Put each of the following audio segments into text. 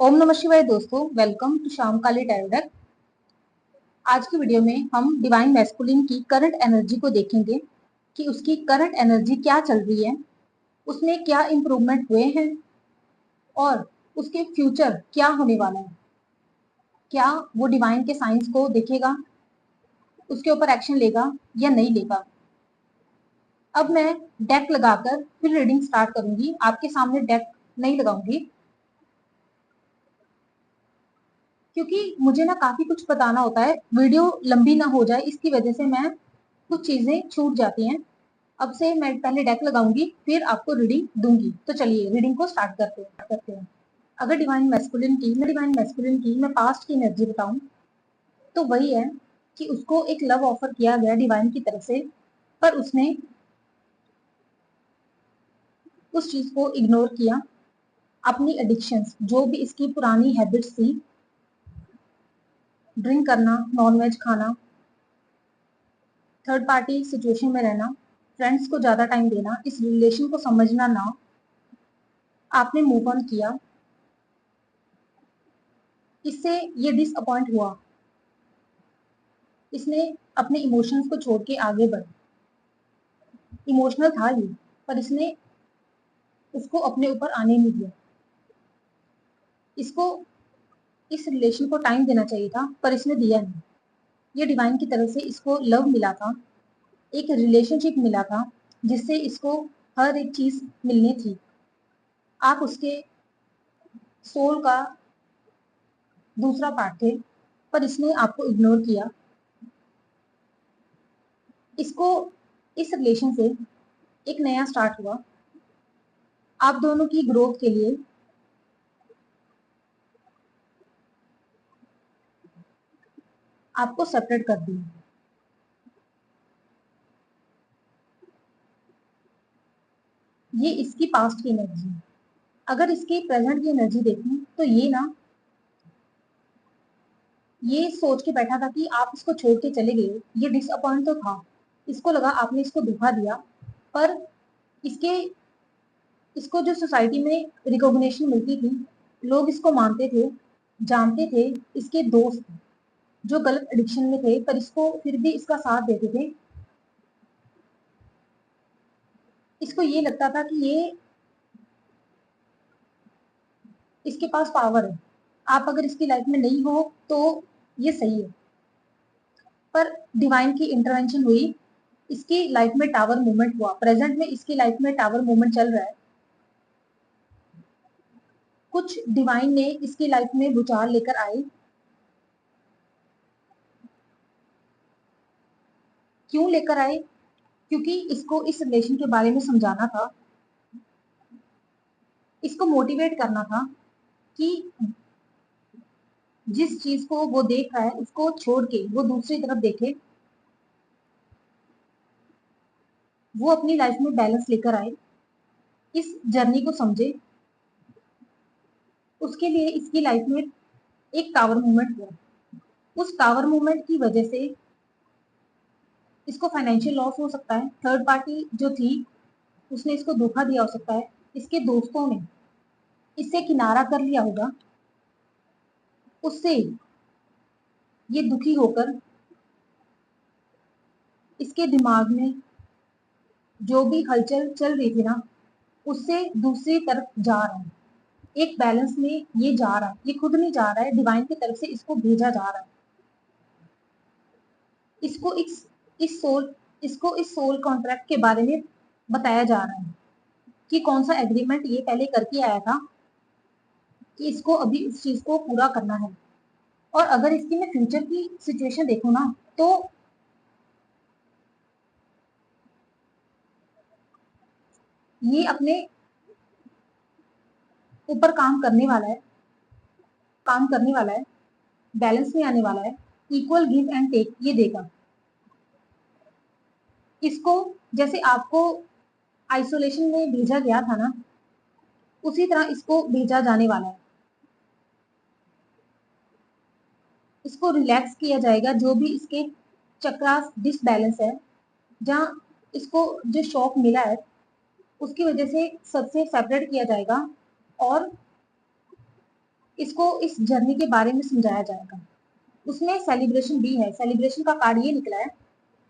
ओम नमः शिवाय दोस्तों, welcome to Shyam Kali tarot deck. आज की वीडियो में हम डिवाइन मैस्कुलिन की करंट एनर्जी को देखेंगे कि उसकी करंट एनर्जी क्या चल रही है, उसमें क्या इम्प्रूवमेंट हुए हैं और उसके फ्यूचर क्या होने वाला है। क्या वो डिवाइन के साइंस को देखेगा, उसके ऊपर एक्शन लेगा या नहीं लेगा। अब मैं डेक लगाकर फिर रीडिंग स्टार्ट करूंगी। आपके सामने डेक नहीं लगाऊंगी क्योंकि मुझे ना काफी कुछ बताना होता है, वीडियो लंबी ना हो जाए इसकी वजह से मैं कुछ चीजें छूट जाती हैं। अब से मैं पहले डेक लगाऊंगी फिर आपको रीडिंग दूंगी। तो चलिए रीडिंग को स्टार्ट करते हैं। अगर डिवाइन मैस्कुलिन की मैं पास्ट की एनर्जी बताऊं तो वही है कि उसको एक लव ऑफर किया गया डिवाइन की तरफ से, पर उसने उस चीज को इग्नोर किया। अपनी एडिक्शंस, जो भी इसकी पुरानी हैबिट्स थी, ड्रिंक करना, नॉनवेज खाना, थर्ड पार्टी सिचुएशन में रहना, फ्रेंड्स को ज्यादा टाइम देना, इस रिलेशन को समझना ना, आपने मूव ऑन किया। इससे ये डिसअपॉइंट हुआ, इसने अपने इमोशंस को छोड़ के आगे बढ़ा। इमोशनल था ये, पर इसने उसको अपने ऊपर आने नहीं दिया। इसको इस रिलेशन को टाइम देना चाहिए था पर इसने दिया नहीं। ये डिवाइन की तरफ से इसको लव मिला था, एक रिलेशनशिप मिला था जिससे इसको हर एक चीज मिलनी थी। आप उसके सोल का दूसरा पार्ट थे, पर इसने आपको इग्नोर किया। इसको इस रिलेशन से एक नया स्टार्ट हुआ। आप दोनों की ग्रोथ के लिए आपको सेपरेट कर दिया। ये इसकी पास्ट की एनर्जी है। अगर इसकी प्रेजेंट की एनर्जी देखें तो ये ना, ये सोच के बैठा था कि आप इसको छोड़ के चले गए। ये डिसअपॉइंट तो था, इसको लगा आपने इसको धोखा दिया, पर इसके इसको जो सोसाइटी में रिकॉग्निशन मिलती थी, लोग इसको मानते थे, जानते थे, इसके दोस्त जो गलत एडिक्शन में थे पर इसको फिर भी इसका साथ देते थे। इसको ये लगता था कि ये इसके पास पावर है, आप अगर इसकी लाइफ में नहीं हो तो ये सही है। पर डिवाइन की इंटरवेंशन हुई, इसकी लाइफ में टावर मूवमेंट हुआ। प्रेजेंट में इसकी लाइफ में टावर मूवमेंट चल रहा है। कुछ डिवाइन ने इसकी लाइफ में भूचाल लेकर आए। क्यों लेकर आए? क्योंकि इसको इस रिलेशन के बारे में समझाना था, इसको मोटिवेट करना था कि जिस चीज को वो देख रहा है उसको छोड़ के वो दूसरी तरफ देखे, वो अपनी लाइफ में बैलेंस लेकर आए, इस जर्नी को समझे। उसके लिए इसकी लाइफ में एक टावर मूवमेंट हुआ। उस टावर मूवमेंट की वजह से इसको फाइनेंशियल लॉस हो सकता है। थर्ड पार्टी जो थी उसने इसको धोखा दिया हो सकता है। इसके दोस्तों ने इससे किनारा कर लिया होगा। उससे ये दुखी होकर इसके दिमाग में जो भी हलचल चल रही थी ना, उससे दूसरी तरफ जा रहा है। एक बैलेंस में ये जा रहा है, ये खुद नहीं जा रहा है, डिवाइन की तरफ से इसको भेजा जा रहा है। इसको इस सोल इसको इस सोल कॉन्ट्रैक्ट के बारे में बताया जा रहा है कि कौन सा एग्रीमेंट ये पहले करके आया था, कि इसको अभी उस चीज को पूरा करना है। और अगर इसकी मैं फ्यूचर की सिचुएशन देखूं ना, तो ये अपने ऊपर काम करने वाला है, बैलेंस में आने वाला है, इक्वल गिव एंड टेक ये देगा। इसको जैसे आपको आइसोलेशन में भेजा गया था ना, उसी तरह इसको भेजा जाने वाला है। इसको रिलैक्स किया जाएगा, जो भी इसके चक्रास डिसबैलेंस है, जहाँ इसको जो शॉक मिला है उसकी वजह से सबसे सेपरेट किया जाएगा। और इसको इस जर्नी के बारे में समझाया जाएगा। उसमें सेलिब्रेशन भी है, सेलिब्रेशन का कार्ड ये निकला है,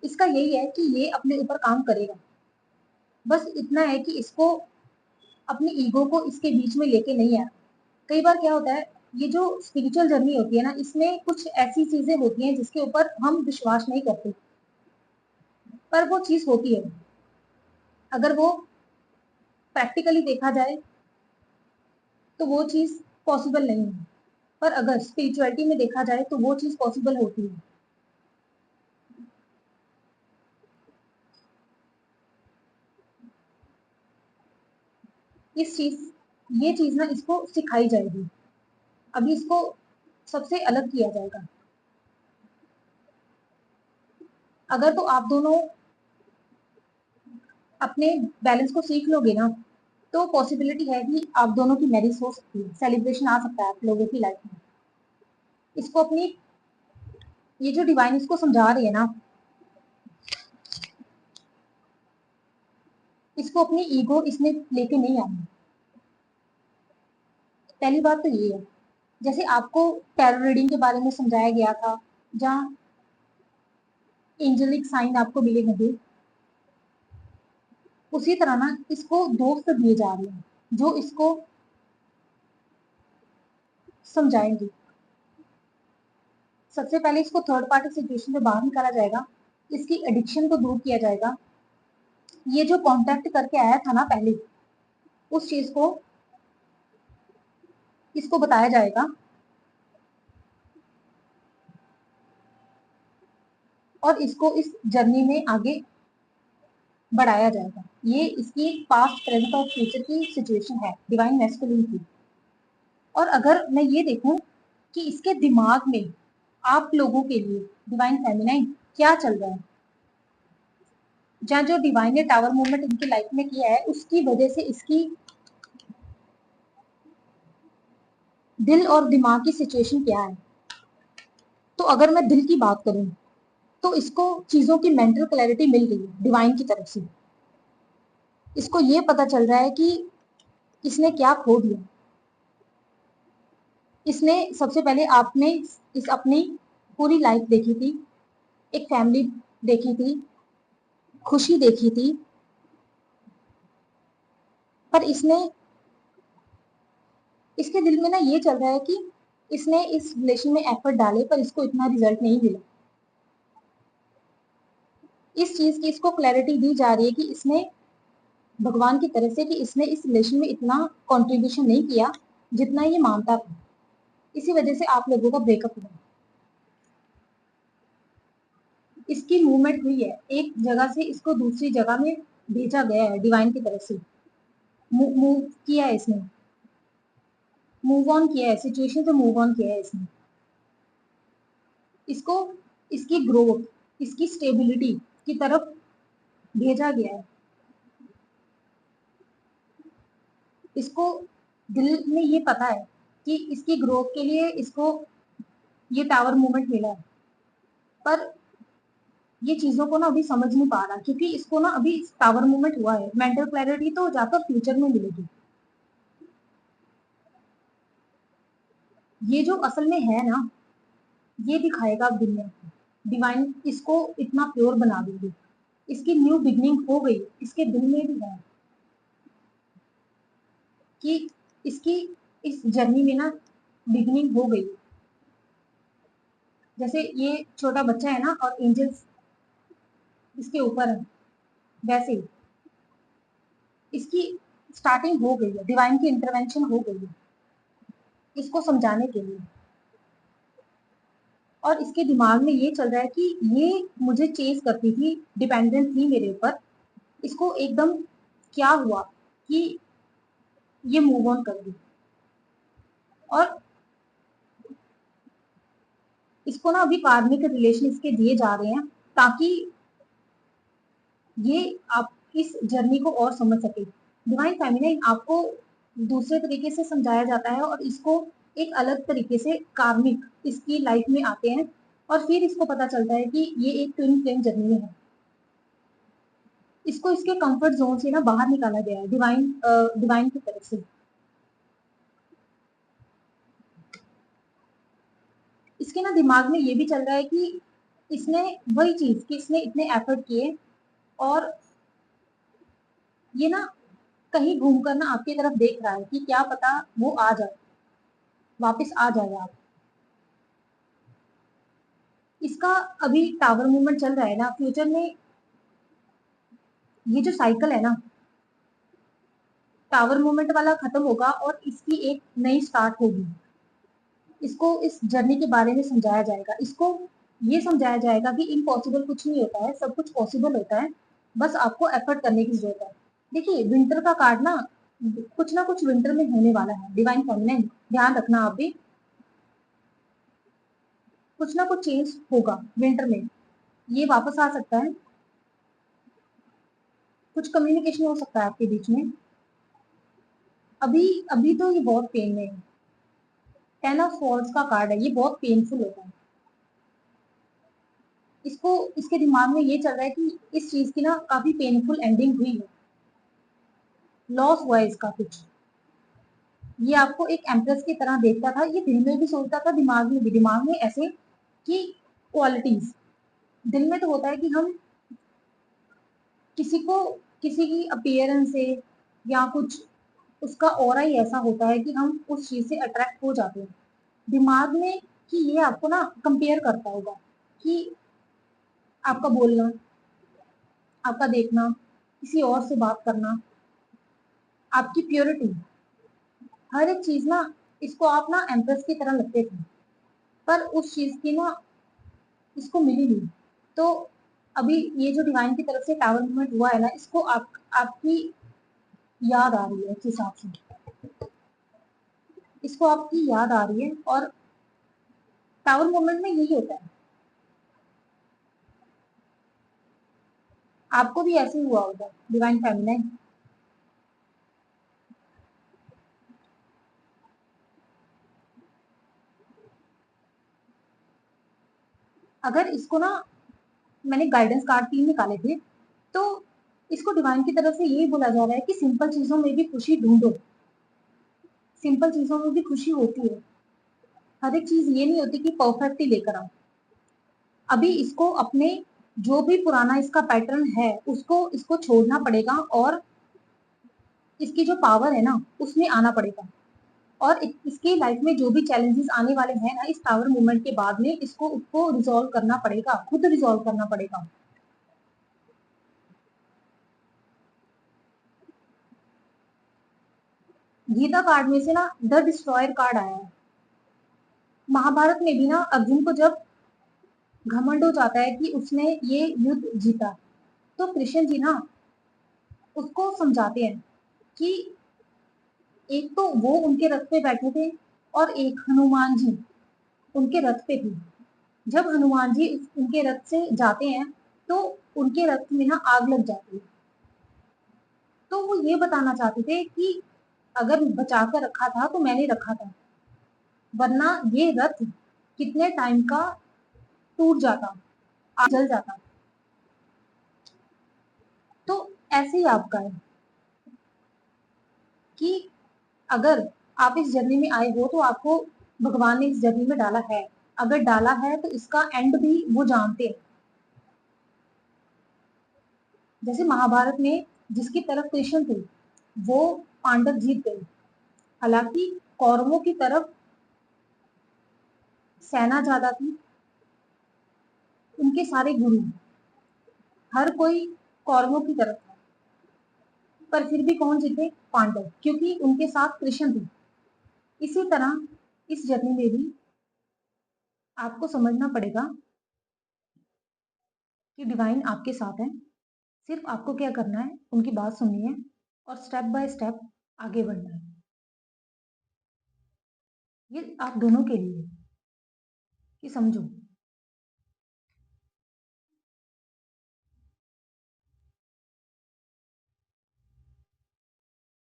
इसका यही है कि ये अपने ऊपर काम करेगा। बस इतना है कि इसको अपनी ईगो को इसके बीच में लेके नहीं आना। कई बार क्या होता है, ये जो स्पिरिचुअल जर्नी होती है ना, इसमें कुछ ऐसी चीजें होती हैं जिसके ऊपर हम विश्वास नहीं करते, पर वो चीज होती है। अगर वो प्रैक्टिकली देखा जाए तो वो चीज पॉसिबल नहीं है, पर अगर स्पिरिचुअलिटी में देखा जाए तो वो चीज पॉसिबल होती है। ये चीज ना इसको सिखाई जाएगी। अभी इसको सबसे अलग किया जाएगा। अगर तो आप दोनों अपने बैलेंस को सीख लोगे ना, तो पॉसिबिलिटी है कि आप दोनों की मैरिज हो सकती है, सेलिब्रेशन आ सकता है आप लोगों की लाइफ में। इसको अपनी, ये जो डिवाइन इसको समझा रही है ना, इसको अपनी ईगो इसमें लेके नहीं आनी। पहली बात तो ये है, जैसे आपको टैरो रीडिंग के बारे में समझाया गया था, जहाँ एंजेलिक साइन आपको मिले होंगे, उसी तरह ना इसको दोस्त दिए जा रहे हैं जो इसको समझाएंगे। सबसे पहले इसको थर्ड पार्टी सिचुएशन से बाहर निकाला जाएगा, इसकी एडिक्शन को दूर किया जाएगा। ये जो कांटेक्ट करके आया था ना पहले, उस चीज को इसको बताया जाएगा, और इसको इस जर्नी में आगे बढ़ाया जाएगा। ये इसकी पास्ट प्रेजेंट और फ्यूचर की सिचुएशन है डिवाइन मैस्कुलिन की। और अगर मैं ये देखूं कि इसके दिमाग में आप लोगों के लिए डिवाइन फेमिनाइन क्या चल रहा है, जहाँ जो डिवाइन ने टावर मूवमेंट इनकी लाइफ में किया है, उसकी वजह से इसकी दिल और दिमाग की सिचुएशन क्या है। तो अगर मैं दिल की बात करूं, तो इसको चीजों की मेंटल क्लैरिटी मिल गई है डिवाइन की तरफ से। इसको ये पता चल रहा है कि इसने क्या खो दिया। इसने सबसे पहले आपने इस अपनी पूरी लाइफ देखी थी, एक फैमिली देखी थी, खुशी देखी थी, पर इसने, इसके दिल में ना ये चल रहा है कि इसने इस रिलेशन में एफर्ट डाले पर इसको इतना रिजल्ट नहीं मिला। इस चीज की इसको क्लैरिटी दी जा रही है कि इसने भगवान की तरफ से कि इसने इस रिलेशन में इतना कंट्रीब्यूशन नहीं किया जितना ये मानता था, इसी वजह से आप लोगों का ब्रेकअप हुआ। इसकी मूवमेंट हुई है, एक जगह से इसको दूसरी जगह में भेजा गया है डिवाइन की तरफ से। मूव किया है इसने, मूव ऑन किया है, सिचुएशन से मूव ऑन किया है इसने। इसको इसकी ग्रोथ, इसकी स्टेबिलिटी की तरफ भेजा गया है। इसको दिल में ये पता है कि इसकी ग्रोथ के लिए इसको ये टावर मूवमेंट मिला है, पर ये चीजों को ना अभी समझ नहीं पा रहा, क्योंकि इसको ना अभी टावर मूवमेंट हुआ है। मेंटल क्लैरिटी तो जाकर फ्यूचर में मिलेगी। ये जो असल में है ना, ये दिखाएगा अब दुनिया को। डिवाइन इसको इतना प्योर बना देगी, इसकी न्यू बिगनिंग हो गई। इसके दिल में भी है कि इसकी इस जर्नी में ना बिगनिंग हो गई। जैसे ये छोटा बच्चा है ना और एंजल्स इसके ऊपर है, वैसे ही इसकी स्टार्टिंग हो गई है, डिवाइन की इंटरवेंशन हो गई है इसको समझाने के लिए। और इसके दिमाग में ये चल रहा है कि ये मुझे चेज करती थी, डिपेंडेंट थी मेरे ऊपर, इसको एकदम क्या हुआ कि ये मूव ऑन कर दी। और इसको ना अभी कार्मिक रिलेशन इसके दिए जा रहे हैं ताकि ये आप इस जर्नी को और समझ सके। डिवाइन फेमिनाइन आपको दूसरे तरीके से समझाया जाता है, और इसको एक अलग तरीके से कार्मिक इसकी लाइफ में आते हैं, और फिर इसको पता चलता है कि ये एक ट्विन फ्लेम जर्नी में है। इसको इसके कंफर्ट जोन से ना बाहर निकाला गया है डिवाइन की तरफ से। इसके ना दिमाग में ये भी चल रहा है कि इसने वही चीज कि इसने इतने एफर्ट किए और ये ना कहीं घूमकर ना आपकी तरफ देख रहा है कि क्या पता वो आ जाए, वापस आ जाए आप। इसका अभी टावर मूवमेंट चल रहा है ना, फ्यूचर में ये जो साइकिल है ना टावर मूवमेंट वाला खत्म होगा और इसकी एक नई स्टार्ट होगी। इसको इस जर्नी के बारे में समझाया जाएगा, इसको ये समझाया जाएगा कि इम्पॉसिबल कुछ नहीं होता है, सब कुछ पॉसिबल होता है, बस आपको एफर्ट करने की जरूरत है। देखिए विंटर का कार्ड ना कुछ विंटर में होने वाला है। डिवाइन फेमिनिन ध्यान रखना, आप भी कुछ ना कुछ चेंज होगा विंटर में, ये वापस आ सकता है, कुछ कम्युनिकेशन हो सकता है आपके बीच में। अभी अभी तो ये बहुत पेन में है। 10 ऑफ स्वॉर्ड्स का कार्ड है, ये बहुत पेनफुल होता है। इसको इसके दिमाग में ये चल रहा है कि इस चीज की ना काफी पेनफुल एंडिंग हुई है, लॉस हुआ है इसका कुछ। ये आपको एक एम्प्रेस की तरह देखता था, ये दिल में भी सोचता था, दिमाग में भी, दिमाग में ऐसे कि क्वालिटीज दिल में तो होता है कि हम किसी को किसी की अपीयरेंस से या कुछ उसका ऑरा ही ऐसा होता है कि हम उस चीज से अट्रैक्ट हो जाते हैं। दिमाग में कि ये आपको ना कंपेयर करता होगा कि आपका बोलना, आपका देखना, किसी और से बात करना, आपकी प्योरिटी, हर एक चीज ना इसको आप ना एम्प्रेस की तरह लगते थे, पर उस चीज की ना इसको मिली नहीं। तो अभी ये जो डिवाइन की तरफ से टावर मूवमेंट हुआ है ना, इसको आपकी याद आ रही है, इस हिसाब से इसको आपकी याद आ रही है। और टावर मूवमेंट में यही होता है, आपको भी ऐसे ही हुआ होगा डिवाइन फेमिनाइन। अगर इसको ना मैंने गाइडेंस कार्ड 3 निकाले थे, तो इसको डिवाइन की तरफ से यही बोला जा रहा है कि सिंपल चीजों में भी खुशी ढूंढो, सिंपल चीजों में भी खुशी होती है, हर एक चीज ये नहीं होती कि परफेक्ट ही लेकर आओ। अभी इसको अपने जो भी पुराना इसका पैटर्न है उसको इसको छोड़ना पड़ेगा और इसकी जो पावर है ना उसमें आना पड़ेगा। और इसकी लाइफ में जो भी चैलेंजेस आने वाले हैं ना इस टावर मूवमेंट के बाद में, इसको उसको रिजॉल्व करना पड़ेगा, खुद रिजॉल्व करना पड़ेगा। गीता कार्ड में से ना द डिस्ट्रॉयर कार्ड आया है। महाभारत में भी ना अर्जुन को जब घमंड हो जाता है कि उसने ये युद्ध जीता, तो कृष्ण जी ना उसको समझाते हैं कि एक तो वो उनके रथ पे बैठे थे और एक हनुमान जी उनके रथ पे थे। जब हनुमान जी उनके रथ से जाते हैं तो उनके रथ में ना आग लग जाती है। तो वो ये बताना चाहते थे कि अगर बचा कर रखा था तो मैंने रखा था, वरना ये रथ कितने टाइम का टूट जाता, आग जल जाता। तो ऐसे ही आपका है कि अगर आप इस जर्नी में आए हो तो आपको भगवान ने इस जर्नी में डाला है, अगर डाला है तो इसका एंड भी वो जानते हैं। जैसे महाभारत में जिसकी तरफ कृष्ण थे वो पांडव जीत गए, हालांकि कौरवों की तरफ सेना ज्यादा थी, उनके सारे गुरु, हर कोई कौरवों की तरफ था, पर फिर भी कौन जीते? पांडव, क्योंकि उनके साथ कृष्ण थे। इसी तरह इस जर्नी में भी आपको समझना पड़ेगा कि डिवाइन आपके साथ है, सिर्फ आपको क्या करना है, उनकी बात सुननी है और स्टेप बाय स्टेप आगे बढ़ना है। ये आप दोनों के लिए कि समझो।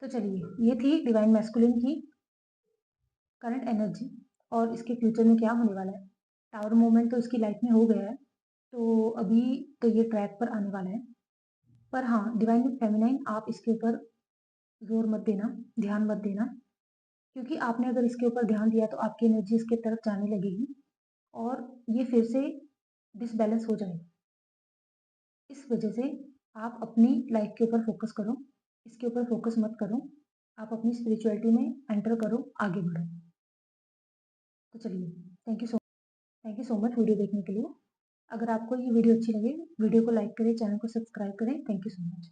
तो चलिए, ये थी डिवाइन मैस्कुलिन की करंट एनर्जी और इसके फ्यूचर में क्या होने वाला है। टावर मूवमेंट तो इसकी लाइफ में हो गया है, तो अभी तो ये ट्रैक पर आने वाला है। पर हाँ, डिवाइन फेमिनाइन आप इसके ऊपर जोर मत देना, ध्यान मत देना, क्योंकि आपने अगर इसके ऊपर ध्यान दिया तो आपकी एनर्जी इसके तरफ जाने लगेगी। और ये फिर से डिसबैलेंस हो जाएगा। इस वजह से आप अपनी लाइफ के ऊपर फोकस करो, इसके ऊपर फोकस मत करो। आप अपनी स्पिरिचुअलिटी में एंटर करो, आगे बढ़ो। तो चलिए, thank you so much video देखने के लिए। अगर आपको ये वीडियो अच्छी लगे, वीडियो को लाइक करें, चैनल को सब्सक्राइब करें। Thank you so much.